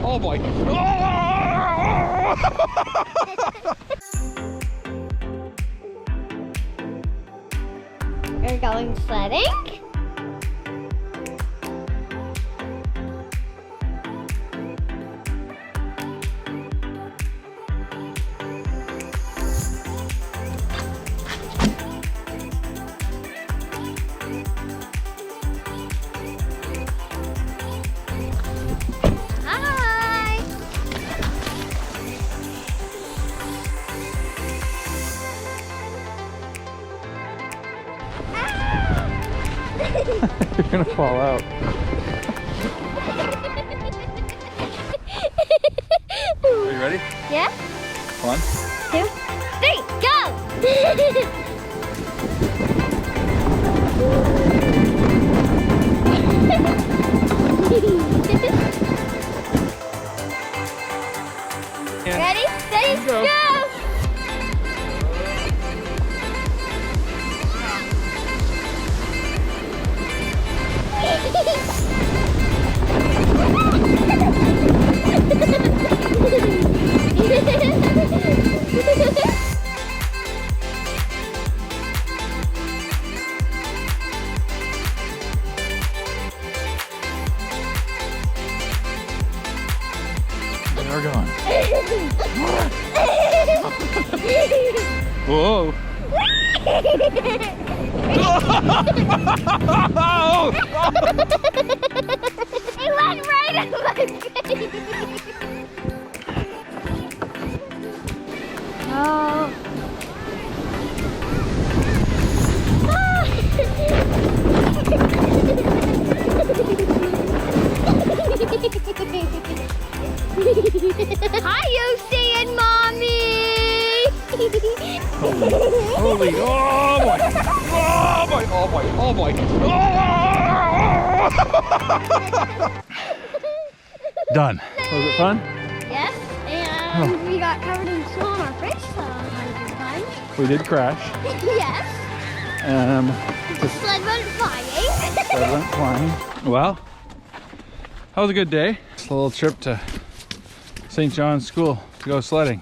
Oh boy. We're going sledding. Hi. You're gonna fall out. Are you ready? Yeah? 1, 2, 3, go! Ready, steady, Go. go! We're going. Whoa. It went right in my face. Oh. Hi, Lucy and Mommy. Holy, oh boy. Oh boy, oh boy, oh boy. Oh! Done. Was it fun? Yes, and we got covered in snow on our face a hundred times. We did crash. Yes. The Sled went flying. sled went flying. Well, that was a good day. Just a little trip to St. John's School to go sledding.